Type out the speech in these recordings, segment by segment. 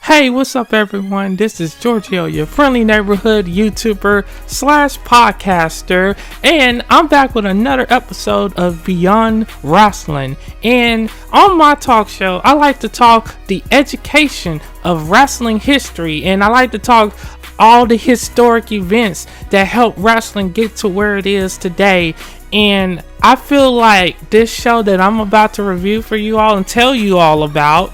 Hey, what's up everyone? This is Giorgio, your friendly neighborhood YouTuber slash podcaster, and I'm back with another episode of Beyond Wrestling. And on my talk show, I like to talk the education of wrestling history, and I like to talk all the historic events that helped wrestling get to where it is today. And I feel like this show that I'm about to review for you all and tell you all about,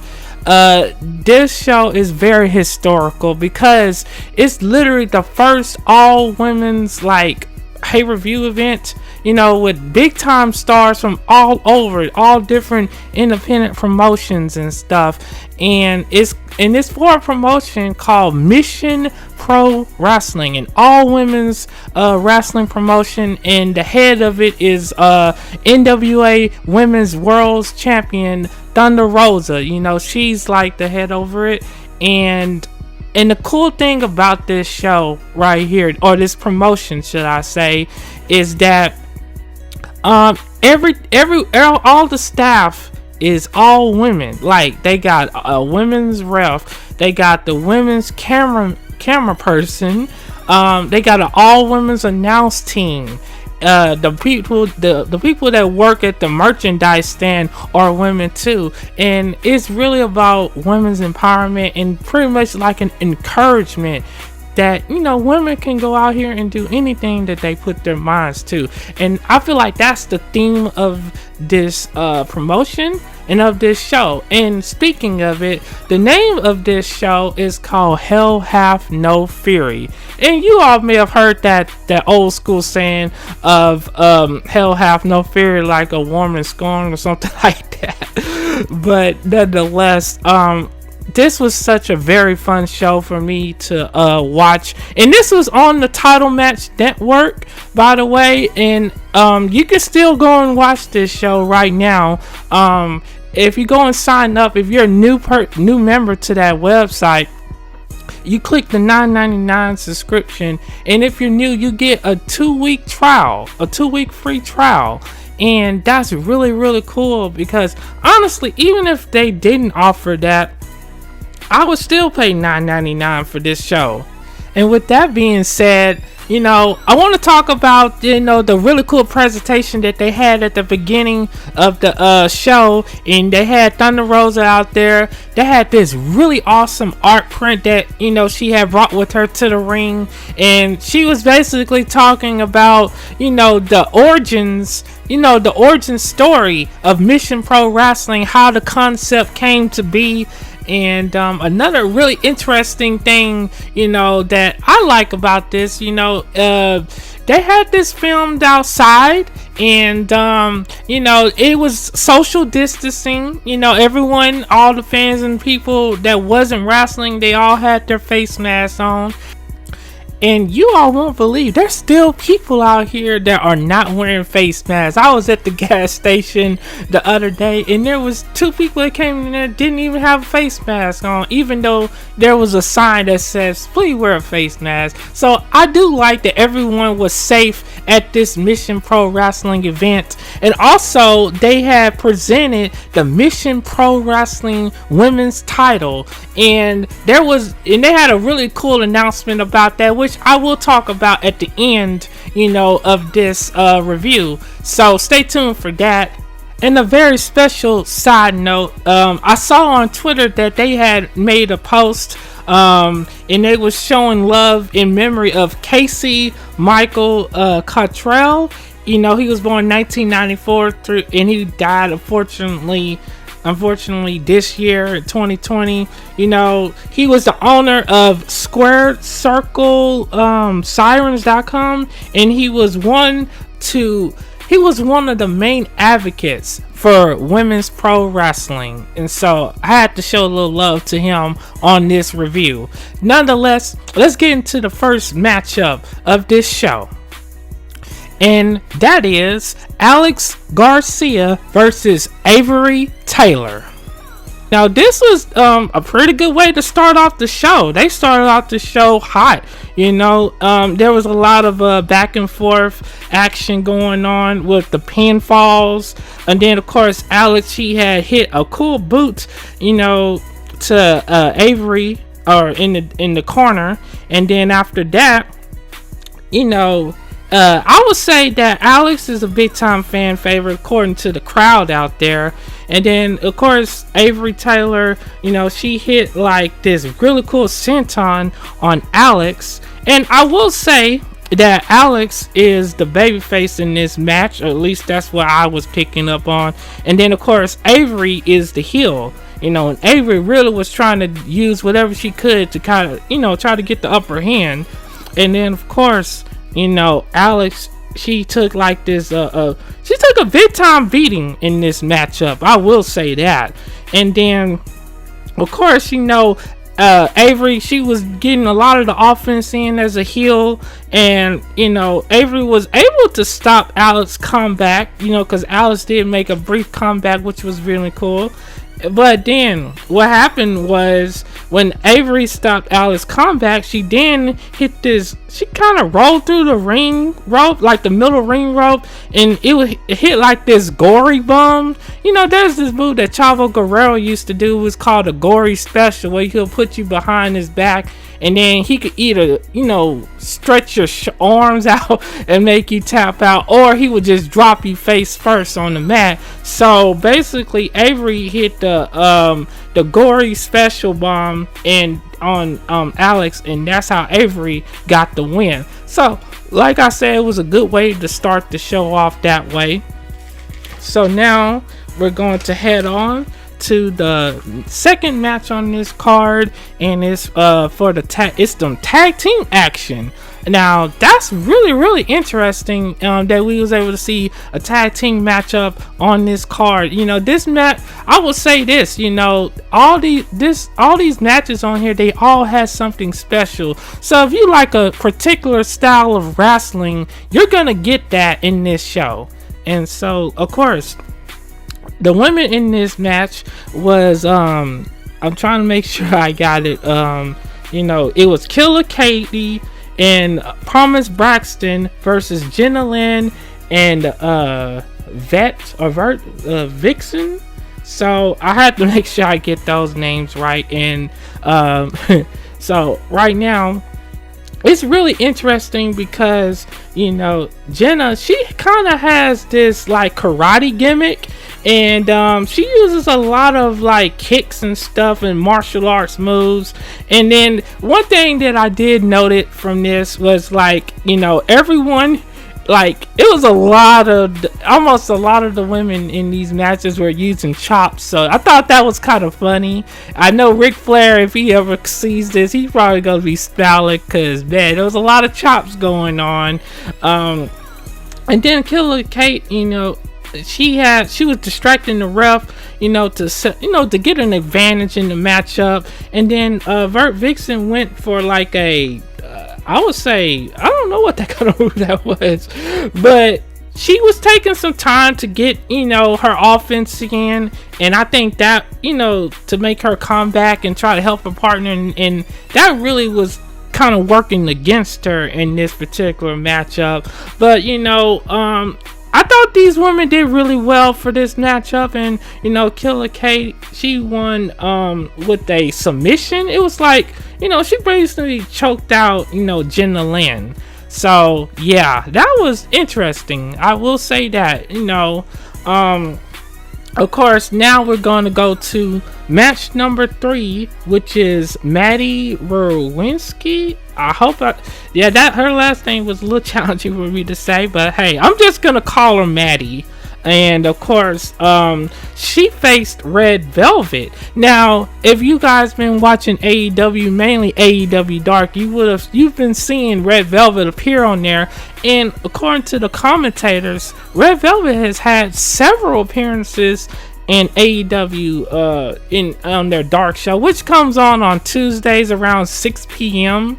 this show is very historical because it's literally the first all women's pay-per-view event, with big time stars from all over, all different independent promotions and stuff. And it's for a promotion called Mission Pro Wrestling, an all women's wrestling promotion, and the head of it is NWA Women's World Champion Thunder Rosa. She's like the head over it. And the cool thing about this show right here, or this promotion should I say, is that all the staff is all women. Like, they got a women's ref, they got the women's camera person, they got an all women's announce team. The people that work at the merchandise stand are women too, and it's really about women's empowerment and pretty much like an encouragement that women can go out here and do anything that they put their minds to. And I feel like that's the theme of this promotion and of this show. And speaking of it, the name of this show is called Hell Hath No Fury. And you all may have heard that old school saying of Hell Hath No Fury, like a woman scorned or something like that. But nonetheless, this was such a very fun show for me to watch, and this was on the Title Match Network, by the way. And you can still go and watch this show right now. If you go and sign up, if you're a new member to that website, you click the $9.99 subscription, and if you're new, you get a 2-week trial, a 2-week free trial. And that's really, really cool, because honestly, even if they didn't offer that, I would still pay $9.99 for this show. And with that being said, I want to talk about the really cool presentation that they had at the beginning of the show. And they had Thunder Rosa out there. They had this really awesome art print that she had brought with her to the ring, and she was basically talking about the origins, the origin story of Mission Pro Wrestling, how the concept came to be. And another really interesting thing, that I like about this, they had this filmed outside, and it was social distancing. Everyone, all the fans and people that wasn't wrestling, they all had their face masks on. And you all won't believe, there's still people out here that are not wearing face masks. I was at the gas station the other day, and there was 2 people that came in there didn't even have a face mask on, even though there was a sign that says please wear a face mask. So I do like that everyone was safe at this Mission Pro Wrestling event. And also, they had presented the Mission Pro Wrestling women's title, and they had a really cool announcement about that, which I will talk about at the end, of this review. So stay tuned for that. And a very special side note, I saw on Twitter that they had made a post, and they was showing love in memory of Casey Michael Cottrell. He was born 1994 and he died unfortunately this year in 2020. He was the owner of Squared Circle Sirens.com, and he was one of the main advocates for women's pro wrestling. And so I had to show a little love to him on this review. Nonetheless, let's get into the first matchup of this show, and that is Alex Garcia versus Avery Taylor. Now, this was a pretty good way to start off the show. They started off the show hot. There was a lot of back and forth action going on with the pinfalls. And then, of course, Alex, she had hit a cool boot, to Avery, or in the corner, and then after that, I would say that Alex is a big time fan favorite according to the crowd out there. And then of course Avery Taylor, she hit like this really cool senton on Alex, and I will say that Alex is the babyface in this match, or at least that's what I was picking up on. And then of course Avery is the heel, and Avery really was trying to use whatever she could to kind of try to get the upper hand. And then of course Alex, she took like this she took a big time beating in this matchup, I will say that. And then of course Avery, she was getting a lot of the offense in as a heel, and Avery was able to stop Alex's comeback, because Alex did make a brief comeback, which was really cool. But then what happened was, when Avery stopped Alex's comeback, she then hit this, she kind of rolled through the ring rope, like the middle ring rope, and it hit like this gory bomb. There's this move that Chavo Guerrero used to do, was called a gory special, where he'll put you behind his back, and then he could either stretch your arms out and make you tap out, or he would just drop you face first on the mat. So basically Avery hit the gory special bomb and on Alex, and that's how Avery got the win. So like I said, it was a good way to start the show off that way. So now we're going to head on to the second match on this card, and it's for the tag team action. Now that's really interesting, that we was able to see a tag team matchup on this card. This match, I will say this, all these matches on here, they all have something special. So if you like a particular style of wrestling, you're gonna get that in this show. And so of course the women in this match was I'm trying to make sure I got it. It was Killer Katie and Promise Braxton versus Jenna Lynn and Vixen. So I had to make sure I get those names right. And so right now it's really interesting because Jenna, she kind of has this like karate gimmick, and she uses a lot of like kicks and stuff and martial arts moves. And then one thing that I did note from this was like, everyone, like, it was almost a lot of the women in these matches were using chops. So I thought that was kind of funny. I know Ric Flair, if he ever sees this, he's probably gonna be smiling, because man, there was a lot of chops going on. And then Killer Kate, she was distracting the ref, to get an advantage in the matchup. And then Vert Vixen went for like I would say, I don't know what that kind of move that was, but she was taking some time to get, her offense in. And I think that, to make her come back and try to help her partner, and that really was kind of working against her in this particular matchup. But, I thought these women did really well for this matchup, and Killer Kate, she won with a submission. It was like, she basically choked out Jenna Lynn. So yeah, that was interesting, I will say that. Of course, now we're going to go to match number 3, which is Maddie Rowinski. Her last name was a little challenging for me to say, but hey, I'm just gonna call her Maddie. And of course, she faced Red Velvet. Now, if you guys been watching AEW, mainly AEW Dark, you've been seeing Red Velvet appear on there. And according to the commentators, Red Velvet has had several appearances in AEW on their Dark show, which comes on Tuesdays around 6 p.m.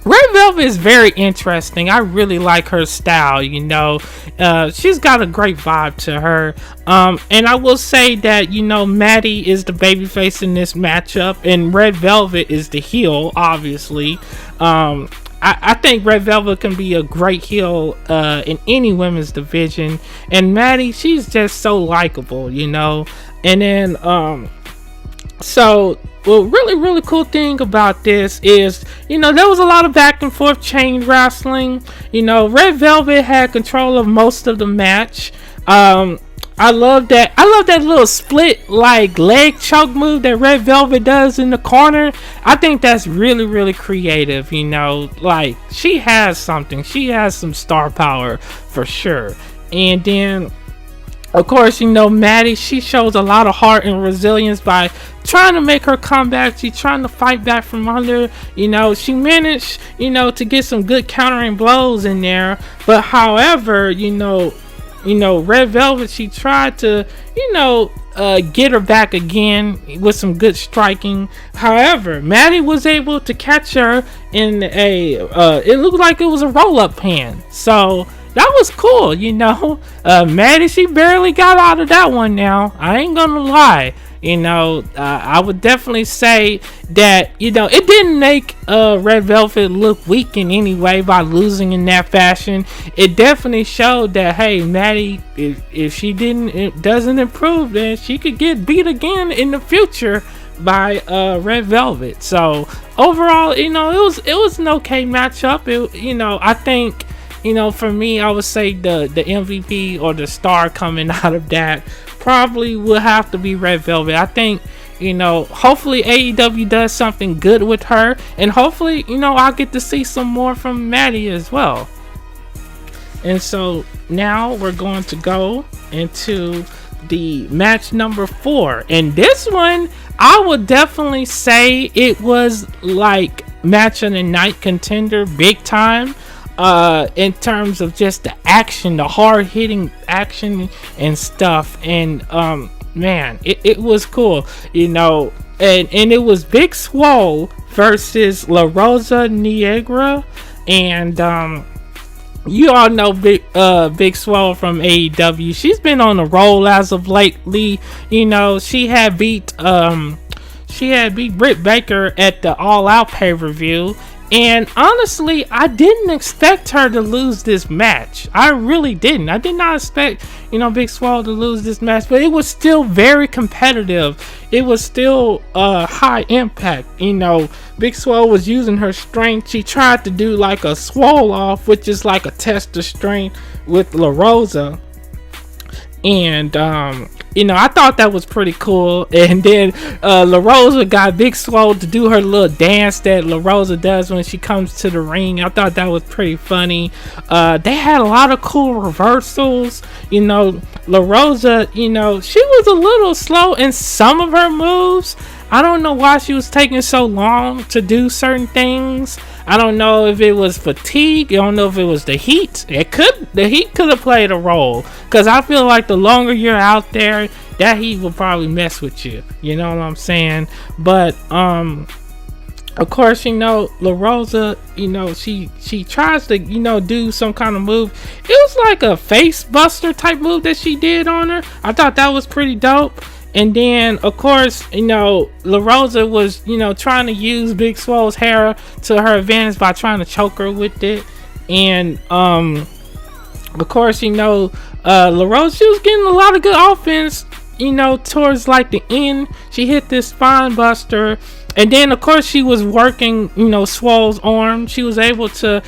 Red Velvet is very interesting. I really like her style. She's got a great vibe to her. And I will say that Maddie is the babyface in this matchup, and Red Velvet is the heel, obviously. I think Red Velvet can be a great heel in any women's division, and Maddie, she's just so likable. And then So, well, really cool thing about this is, there was a lot of back and forth chain wrestling. Red Velvet had control of most of the match. I love that. I love that little split like leg choke move that Red Velvet does in the corner. I think that's really creative. Like she has something. She has some star power for sure. And then, of course, Maddie, she shows a lot of heart and resilience by trying to make her comeback. She's trying to fight back from under. She managed, to get some good countering blows in there. But however, Red Velvet, she tried to, get her back again with some good striking. However, Maddie was able to catch her in it looked like it was a roll-up pin. So that was cool, Maddie, she barely got out of that one now. I ain't gonna lie. I would definitely say that, it didn't make Red Velvet look weak in any way by losing in that fashion. It definitely showed that, hey, Maddie, if she doesn't improve, then she could get beat again in the future by Red Velvet. So overall, it was an okay matchup. I think, for me, I would say the MVP or the star coming out of that probably will have to be Red Velvet. I think, hopefully AEW does something good with her, and hopefully, I'll get to see some more from Maddie as well. And so now we're going to go into the match number 4, and this one I would definitely say it was like match of the night contender big time. In terms of just the action, the hard-hitting action and stuff, and man, it was cool, and it was Big Swole versus La Rosa Niegra, and you all know Big Swole from AEW. She's been on a roll as of lately. She had beat Britt Baker at the All Out pay-per-view. And honestly, I didn't expect her to lose this match. I really didn't. I did not expect, Big Swole to lose this match, but it was still very competitive. It was still high impact. Big Swole was using her strength. She tried to do like a Swole off, which is like a test of strength with La Rosa. And I thought that was pretty cool. And then La Rosa got Big Swole to do her little dance that La Rosa does when she comes to the ring. I thought that was pretty funny. They had a lot of cool reversals. La Rosa, she was a little slow in some of her moves. I don't know why she was taking so long to do certain things. I don't know if it was fatigue. I don't know if it was the heat. The heat could have played a role, because I feel like the longer you're out there, that heat will probably mess with you. You know what I'm saying? But of course, La Rosa, she tries to, do some kind of move. It was like a face buster type move that she did on her. I thought that was pretty dope. And then, of course, La Rosa was, trying to use Big Swole's hair to her advantage by trying to choke her with it. And, of course, La Rosa, she was getting a lot of good offense, towards like the end. She hit this spine buster. And then, of course, she was working, Swole's arm. She was able to,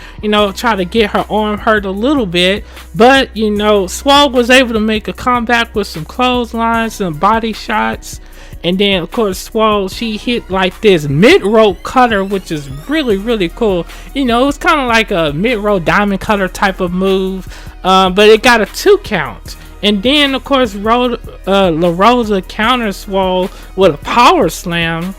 try to get her arm hurt a little bit. But, Swole was able to make a comeback with some clotheslines, some body shots. And then, of course, Swole, she hit like this mid-rope cutter, which is really cool. It was kind of like a mid-rope diamond cutter type of move. But it got a 2 count. And then, of course, La Rosa counters Swole with a power slam.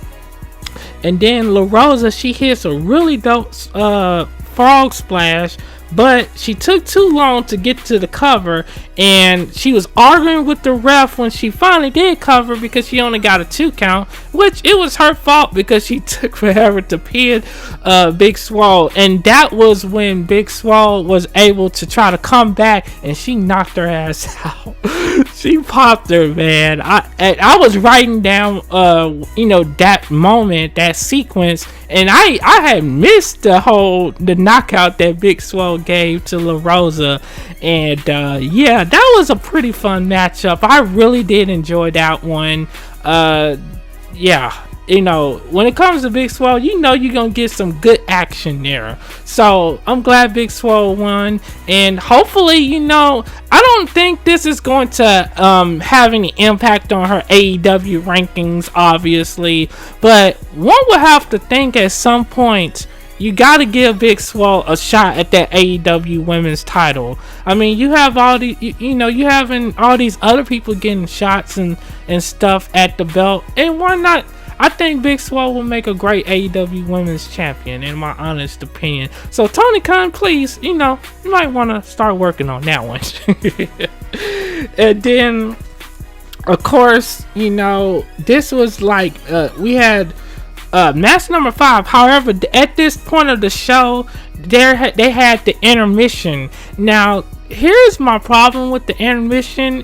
And then La Rosa, she hits a really dope frog splash, but she took too long to get to the cover, and she was arguing with the ref when she finally did cover because she only got a 2 count, which it was her fault because she took forever to pin Big Swole. And that was when Big Swole was able to try to come back, and she knocked her ass out. She popped her, man. I was writing down that moment, that sequence, and I had missed the knockout that Big Swole gave to La Rosa. And yeah, that was a pretty fun matchup. I really did enjoy that one. yeah, when it comes to Big Swole, you're gonna get some good action there. So I'm glad Big Swole won, and hopefully, I don't think this is going to have any impact on her AEW rankings, obviously, but one would have to think at some point you got to give Big Swole a shot at that AEW women's title. I mean, you have all these, you having all these other people getting shots and stuff at the belt, and why not? I think Big Swole will make a great AEW Women's Champion, in my honest opinion. So Tony Khan, please, you might want to start working on that one. And then, of course, this was like we had match number 5. However, at this point of the show, they had the intermission. Now, here's my problem with the intermission.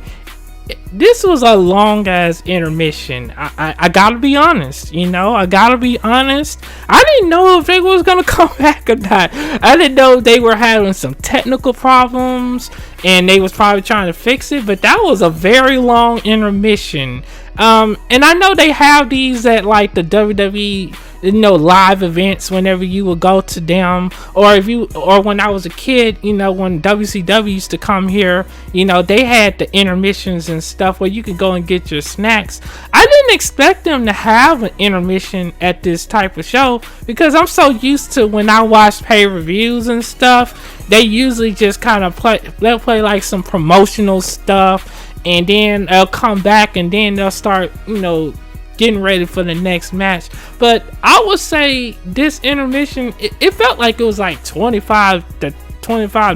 This was a long ass intermission. I gotta be honest, I didn't know if they was gonna come back or not. I didn't know they were having some technical problems and they was probably trying to fix it, but that was a very long intermission. And I know they have these at like the WWE live events whenever you would go to them, or when I was a kid, when WCW used to come here, they had the intermissions and stuff where you could go and get your snacks. I didn't expect them to have an intermission at this type of show, because I'm so used to when I watch pay-per-views and stuff, they usually just kind of they'll play like some promotional stuff, and then they'll come back and then they'll start getting ready for the next match. But I would say this intermission, it felt like it was like 25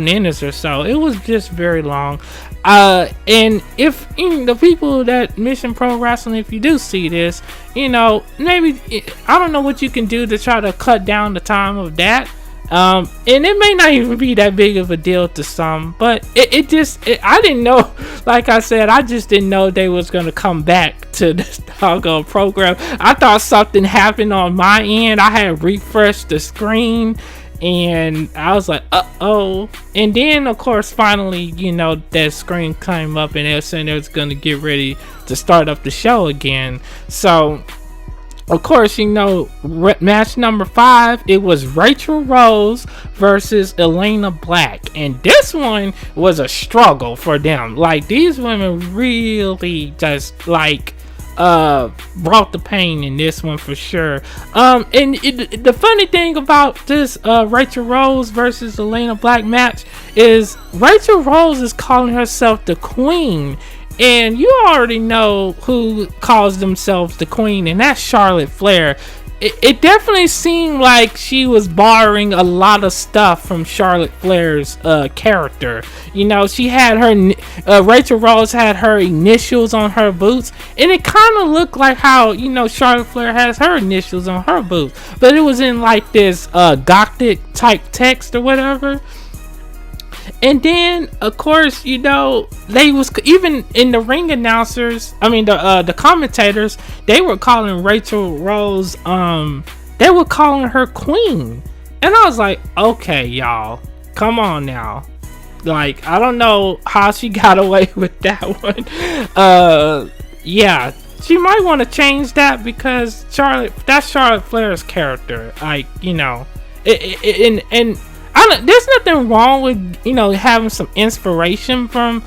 minutes or so. It was just very long. And if the people that Mission Pro Wrestling, if you do see this, maybe I don't know what you can do to try to cut down the time of that. And it may not even be that big of a deal to some, but I didn't know, like I said, I just didn't know they was going to come back to this doggone program. I thought something happened on my end. I had refreshed the screen and I was like, uh-oh. And then, of course, finally, that screen came up and they were saying they was going to get ready to start up the show again. So, of course, match number 5, it was Rachel Rose versus Elena Black. And this one was a struggle for them. Like, these women really just, brought the pain in this one for sure. And the funny thing about this Rachel Rose versus Elena Black match is Rachel Rose is calling herself the Queen. And you already know who calls themselves the Queen, and that's Charlotte Flair. It definitely seemed like she was borrowing a lot of stuff from Charlotte Flair's character. She had her Rachel Rose had her initials on her boots, and it kind of looked like how Charlotte Flair has her initials on her boots, but it was in like this Gothic type text or whatever. And then, of course, they was even in the ring announcers. I mean, the commentators, they were calling Rachel Rose. They were calling her Queen, and I was like, okay, y'all, come on now. Like, I don't know how she got away with that one. Yeah, she might want to change that because that's Charlotte Flair's character. Like, there's nothing wrong with having some inspiration from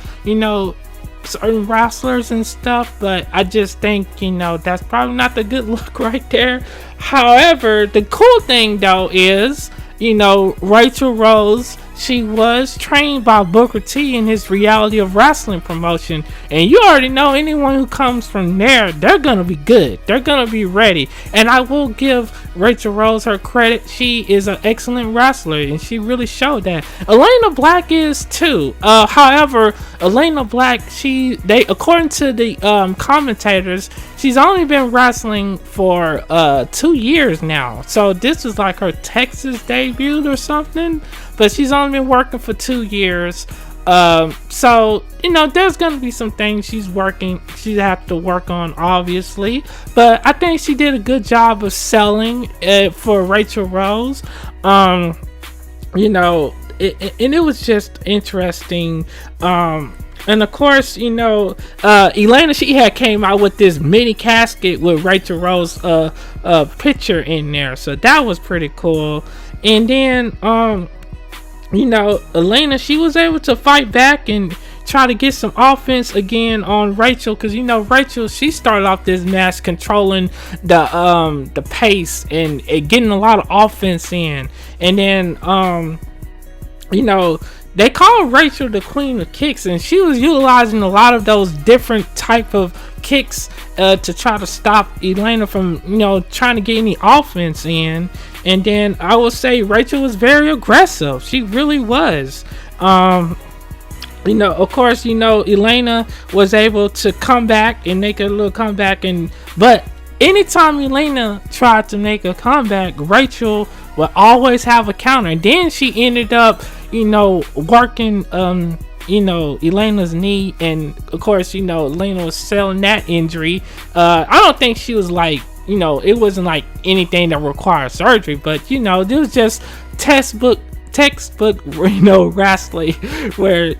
certain wrestlers and stuff, but I just think that's probably not the good look right there. However, the cool thing though is Rachel Rose, she was trained by Booker T in his Reality of Wrestling promotion, and you already know anyone who comes from there, they're gonna be good, they're gonna be ready. And I will give Rachel Rose her credit, she is an excellent wrestler and she really showed that. Elena Black is too. However, Elena Black, according to the commentators, she's only been wrestling for 2 years now, so this was like her Texas debut or something, but she's only been working for 2 years. So there's gonna be some things she'd have to work on, obviously, but I think she did a good job of selling for Rachel Rose. And it was just interesting. And of course, Elena, she had came out with this mini casket with Rachel Rose's picture in there, so that was pretty cool. And then Elena, she was able to fight back and try to get some offense again on Rachel, because Rachel, she started off this match controlling the pace and getting a lot of offense in. And then they call Rachel the queen of kicks, and she was utilizing a lot of those different type of kicks to try to stop Elena from trying to get any offense in. And then I would say Rachel was very aggressive. She really was. Of course, Elena was able to come back and make a little comeback, but anytime Elena tried to make a comeback, Rachel would always have a counter. And then she ended up working Elena's knee, and of course Elena was selling that injury. I don't think she was like it wasn't like anything that required surgery, but it was just textbook wrestling, where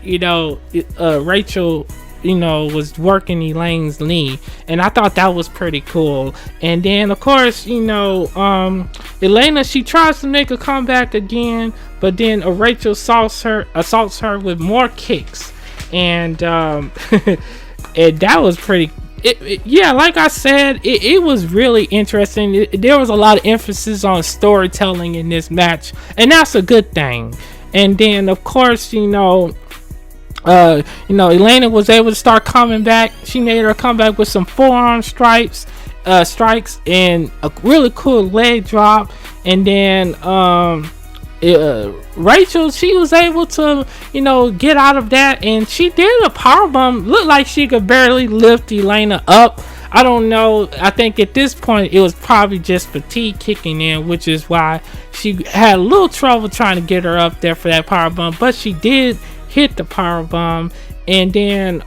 Rachel was working Elaine's knee, and I thought that was pretty cool. And then of course Elena, she tries to make a comeback again, but then Rachel assaults her with more kicks, and and that was pretty. Like I said, it was really interesting. There was a lot of emphasis on storytelling in this match, and that's a good thing. And then of course Elena was able to start coming back. She made her comeback with some forearm strikes and a really cool leg drop. And then Rachel, she was able to get out of that, and she did a powerbomb. Looked like she could barely lift Elena up. I don't know, I think at this point it was probably just fatigue kicking in, which is why she had a little trouble trying to get her up there for that powerbomb, but she did hit the powerbomb. And then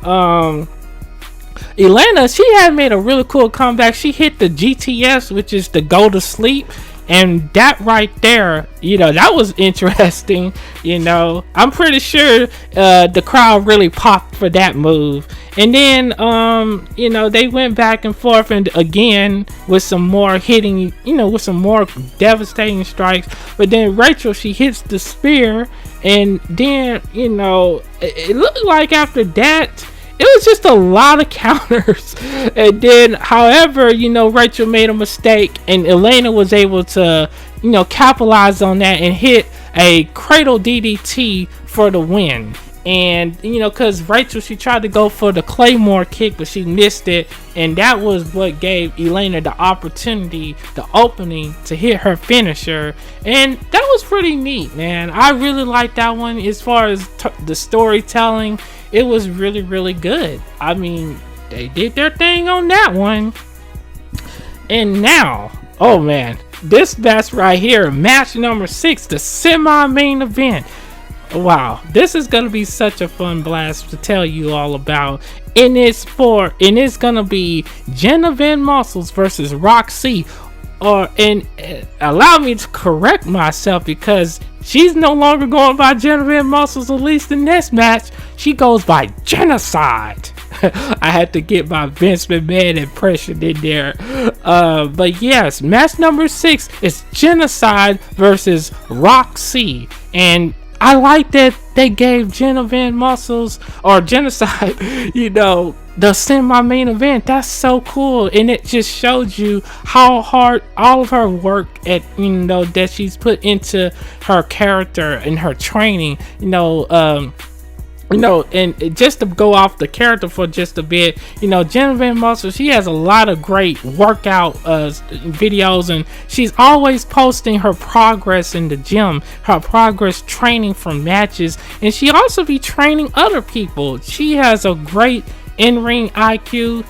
Elena, she had made a really cool comeback. She hit the GTS, which is the go to sleep, and that right there, that was interesting. I'm pretty sure the crowd really popped for that move. And then they went back and forth, and again with some more hitting, with some more devastating strikes. But then Rachel, she hits the spear, and then it looked like after that it was just a lot of counters. And then, however, Rachel made a mistake, and Elena was able to, capitalize on that and hit a cradle DDT for the win. And, because Rachel, she tried to go for the Claymore kick, but she missed it. And that was what gave Elena the opportunity, the opening to hit her finisher. And that was pretty neat, man. I really liked that one. As far as the storytelling, it was really, really good. I mean, they did their thing on that one. And now, oh man, this match right here, match number 6, the semi-main event. Wow, this is gonna be such a fun blast to tell you all about. And it's gonna be Jenna Van Muscles versus Roxy. Allow me to correct myself, because she's no longer going by Jenna Van Muscles, at least in this match. She goes by Genocide. I had to get my Vince McMahon impression in there. But yes, match number 6 is Genocide versus Roxy. And I like that they gave Jenna Van Muscles, or Genocide, the semi-main event. That's so cool, and it just showed you how hard all of her work at that she's put into her character and her training. And just to go off the character for just a bit, Jenna Van Muscles, she has a lot of great workout videos, and she's always posting her progress in the gym, her progress training from matches, and she also be training other people. She has a great in-ring IQ.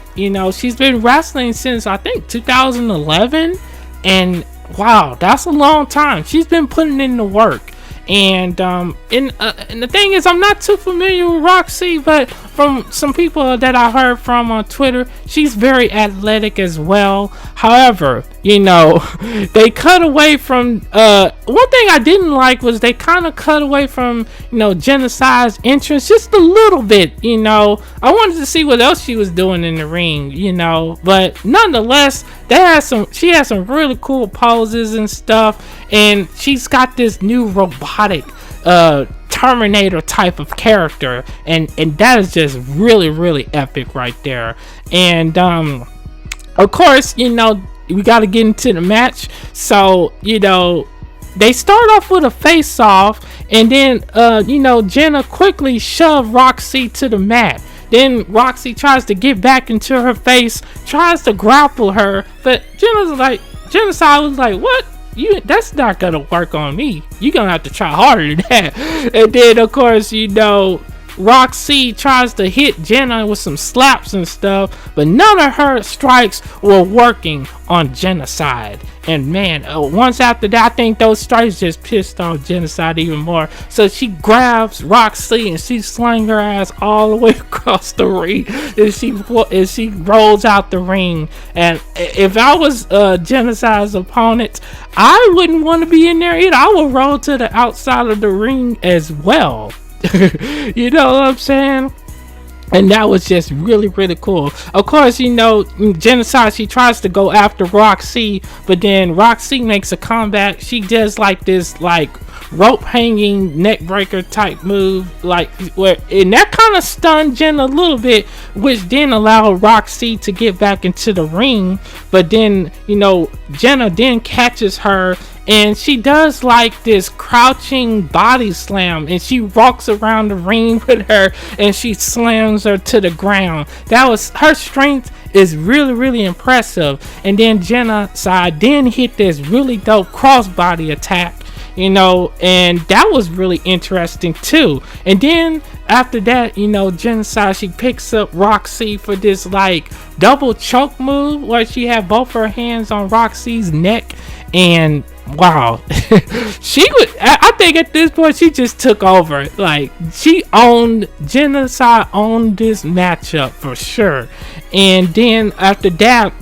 She's been wrestling since I think 2011, and wow, that's a long time. She's been putting in the work. And the thing is, I'm not too familiar with Roxy, but from some people that I heard from on Twitter, she's very athletic as well. However, they cut away from one thing I didn't like was they kind of cut away from Genocide's entrance just a little bit. I wanted to see what else she was doing in the ring, but nonetheless, she has some really cool poses and stuff, and she's got this new robotic Terminator type of character, and that is just really, really epic right there. And of course, we got to get into the match. So they start off with a face off, and then Jenna quickly shoved Roxy to the mat. Then Roxy tries to get back into her face, tries to grapple her, but Genocide was like, what? That's not gonna work on me. You're gonna have to try harder than that. And then of course, Roxy tries to hit Jenna with some slaps and stuff, but none of her strikes were working on Genocide. And man, once after that, I think those strikes just pissed off Genocide even more. So she grabs Roxy and she slings her ass all the way across the ring, and she rolls out the ring. And if I was Genocide's opponent, I wouldn't want to be in there either. I would roll to the outside of the ring as well. You know what I'm saying? And that was just really, really cool. Of course, Genocide, she tries to go after Roxy, but then Roxy makes a comeback. She does this rope hanging neck breaker type move, and that kind of stunned Jenna a little bit, which then allowed Roxy to get back into the ring. But then Jenna then catches her, and she does this crouching body slam, and she walks around the ring with her, and she slams her to the ground. Her strength is really, really impressive. And then Genocide then hit this really dope crossbody attack, and that was really interesting too. And then after that, Genocide, she picks up Roxy for this double choke move where she had both her hands on Roxy's neck. And wow, I think at this point she just took over. Genocide owned this matchup for sure. And then after that,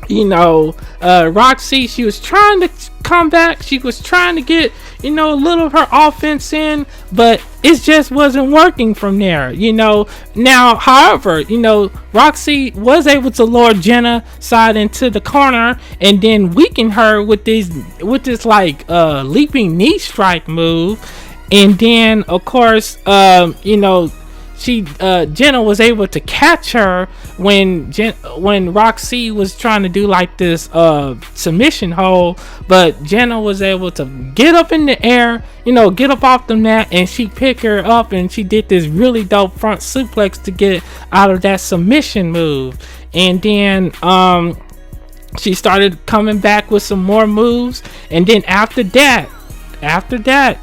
Roxy, she was trying to come back. She was trying to get a little of her offense in, but it just wasn't working from there. Now, however, Roxy was able to lure Genocide into the corner and then weaken her with this leaping knee strike move. And then of course, Jenna was able to catch her when Roxy was trying to do this submission hold, but Jenna was able to get up in the air, get up off the mat, and she picked her up and she did this really dope front suplex to get out of that submission move. And then she started coming back with some more moves, and then after that,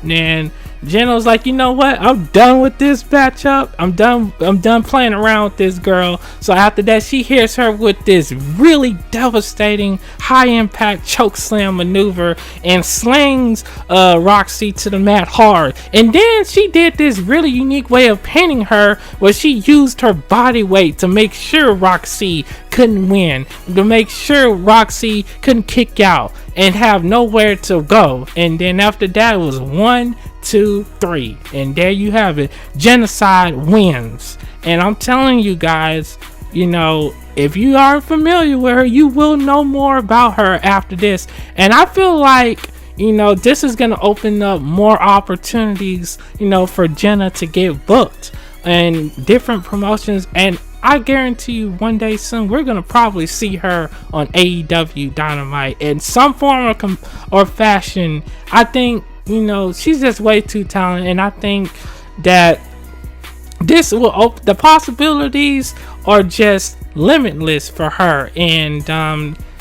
man, Jenna was like, you know what? I'm done with this matchup. I'm done playing around with this girl. So after that, she hits her with this really devastating high impact choke slam maneuver and slings Roxy to the mat hard. And then she did this really unique way of pinning her, where she used her body weight to make sure Roxy couldn't win, to make sure Roxy couldn't kick out and have nowhere to go. And then after that, it was 1, 2, 3, and there you have it. Genocide wins. And I'm telling you guys, if you aren't familiar with her, you will know more about her after this. And I feel like this is gonna open up more opportunities for Jenna to get booked and different promotions. And I guarantee you, one day soon, we're gonna probably see her on AEW Dynamite in some form or fashion. I think she's just way too talented, and I think that this will the possibilities are just limitless for her. And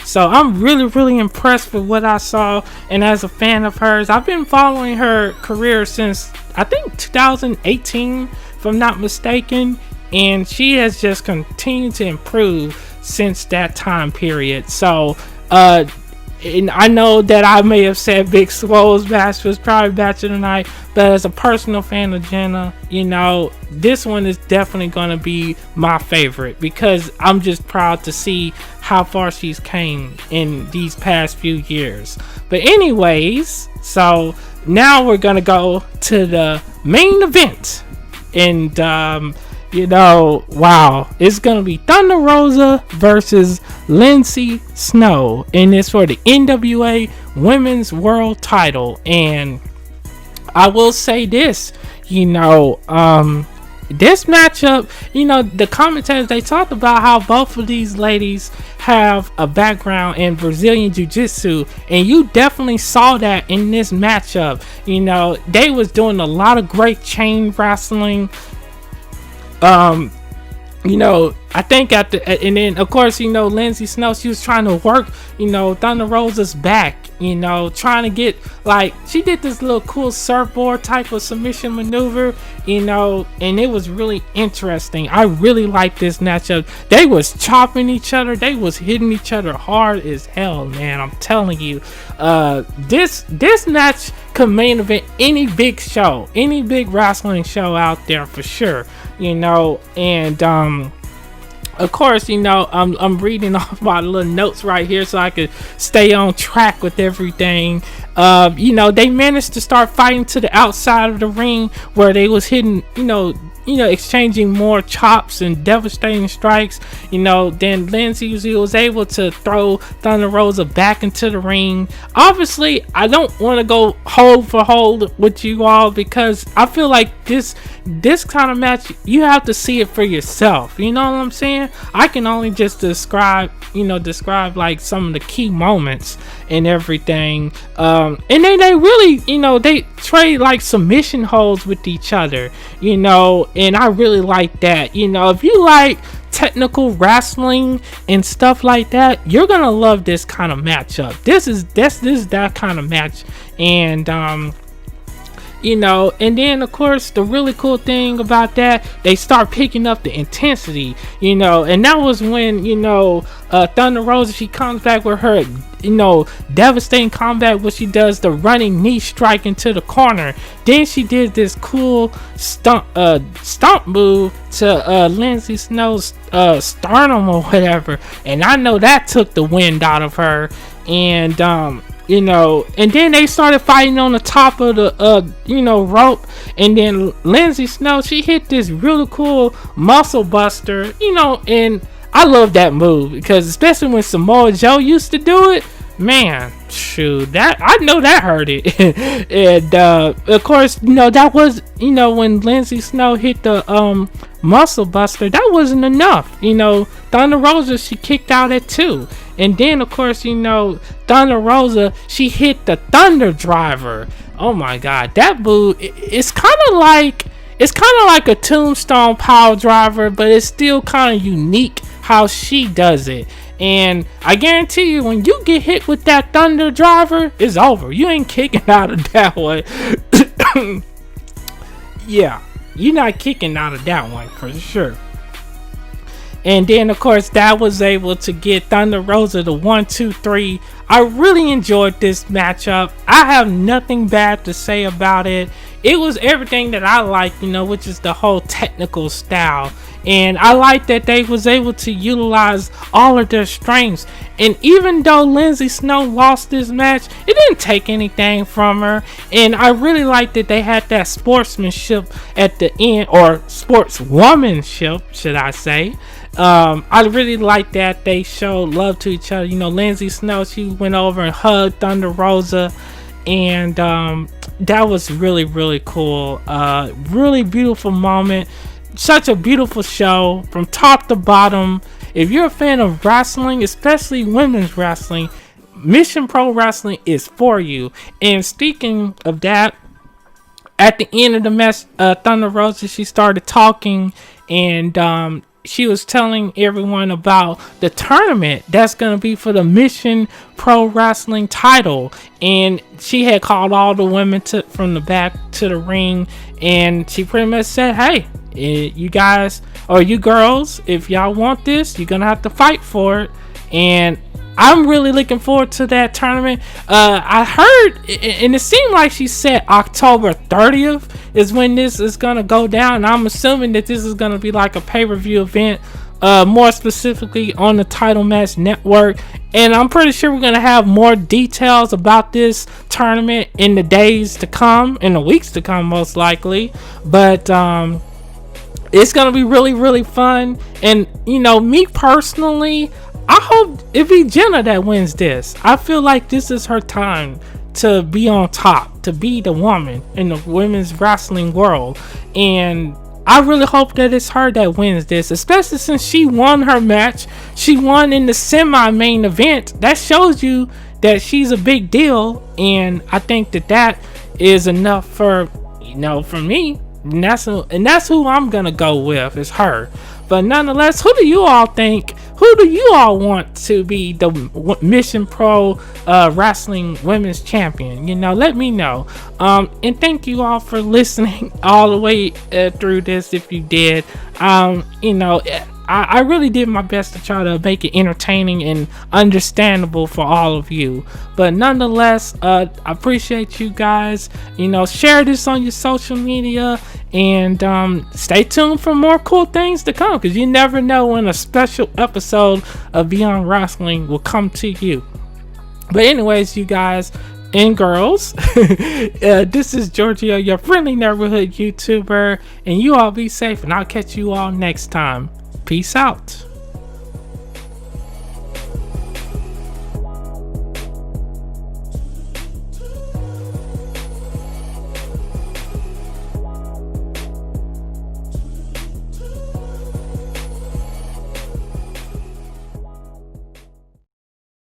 so I'm really, really impressed with what I saw. And as a fan of hers, I've been following her career since I think 2018, if I'm not mistaken, and she has just continued to improve since that time period. So and I know that I may have said Big Swole's match was probably match of the night, but as a personal fan of Jenna, you know, this one is definitely gonna be my favorite because I'm just proud to see how far she's came in these past few years. But anyways, so now we're gonna go to the main event, and you know, wow, it's gonna be Thunder Rosa versus Lindsay Snow, and it's for the NWA Women's World Title. And I will say this, you know, this matchup, you know, the commentators, they talked about how both of these ladies have a background in Brazilian Jiu-Jitsu, and you definitely saw that in this matchup. You know, they was doing a lot of great chain wrestling. You know, I think and then of course, you know, Lindsay Snow, she was trying to work, you know, Thunder Rosa's back, you know, trying to get, like, she did this little cool surfboard type of submission maneuver, you know, and it was really interesting. I really liked this matchup. They was chopping each other, they was hitting each other hard as hell, man. I'm telling you, this match could main event any big show, any big wrestling show out there for sure, you know. And of course, you know, I'm reading off my little notes right here so I could stay on track with everything. You know, they managed to start fighting to the outside of the ring where they was hitting, you know, exchanging more chops and devastating strikes. You know, then Lindsay was able to throw Thunder Rosa back into the ring. Obviously, I don't want to go hold for hold with you all because I feel like this kind of match, you have to see it for yourself. You know what I'm saying? I can only just describe like some of the key moments and everything. And then they really, you know, they trade like submission holds with each other, you know, and I really like that. You know, if you like technical wrestling and stuff like that, you're gonna love this kind of matchup. This is that kind of match. And you know, and then of course the really cool thing about that, they start picking up the intensity, you know, and that was when, you know, Thunder Rosa, she comes back with her, you know, devastating combat where she does the running knee strike into the corner. Then she did this cool stomp move to Lindsay Snow's sternum or whatever, and I know that took the wind out of her. And you know, and then they started fighting on the top of the you know, rope, and then Lindsay Snow, she hit this really cool muscle buster, you know, and I love that move because especially when Samoa Joe used to do it, man, shoot, that I know that hurt it. And of course, you know, that was, you know, when Lindsay Snow hit the muscle buster, that wasn't enough. You know, Thunder Rosa, she kicked out at 2. And then of course, you know, Thunder Rosa, she hit the Thunder Driver. Oh my god, that move, it's kind of like a Tombstone Power Driver, but it's still kind of unique how she does it. And I guarantee you, when you get hit with that Thunder Driver, it's over. You ain't kicking out of that one. Yeah, you're not kicking out of that one for sure. And then of course that was able to get Thunder Rosa the 1, 2, 3. I really enjoyed this matchup. I have nothing bad to say about it. It was everything that I like, you know, which is the whole technical style. And I like that they was able to utilize all of their strengths. And even though Lindsay Snow lost this match, it didn't take anything from her. And I really like that they had that sportsmanship at the end, or sportswomanship, should I say. I really like that they showed love to each other. You know, Lindsay Snow, she went over and hugged Thunder Rosa, and that was really, really cool. Really beautiful moment. Such a beautiful show from top to bottom. If you're a fan of wrestling, especially women's wrestling, Mission Pro Wrestling is for you. And speaking of that, at the end of the match, Thunder Rosa, she started talking, and she was telling everyone about the tournament that's going to be for the Mission Pro Wrestling title. And she had called all the women from the back to the ring, and she pretty much said, hey, you guys, or you girls, if y'all want this, you're going to have to fight for it. And I'm really looking forward to that tournament. I heard, and it seemed like she said October 30th is when this is gonna go down. And I'm assuming that this is gonna be like a pay-per-view event, more specifically on the Title Match Network. And I'm pretty sure we're gonna have more details about this tournament in the days to come, in the weeks to come, most likely. But it's gonna be really, really fun. And me personally, I hope it be Jenna that wins this. I feel like this is her time to be on top, to be the woman in the women's wrestling world. And I really hope that it's her that wins this, especially since she won her match. She won in the semi-main event. That shows you that she's a big deal. And I think that is enough for me. And that's who I'm gonna go with, is her. But nonetheless, who do you all think? Who do you all want to be the Mission Pro Wrestling Women's Champion? Let me know. And thank you all for listening all the way through this. If you did, I really did my best to try to make it entertaining and understandable for all of you. But nonetheless, I appreciate you guys. Share this on your social media, and stay tuned for more cool things to come, because you never know when a special episode of Beyond Wrestling will come to you. But anyways, you guys and girls, this is Giorgio, your friendly neighborhood YouTuber, and you all be safe, and I'll catch you all next time. Peace out.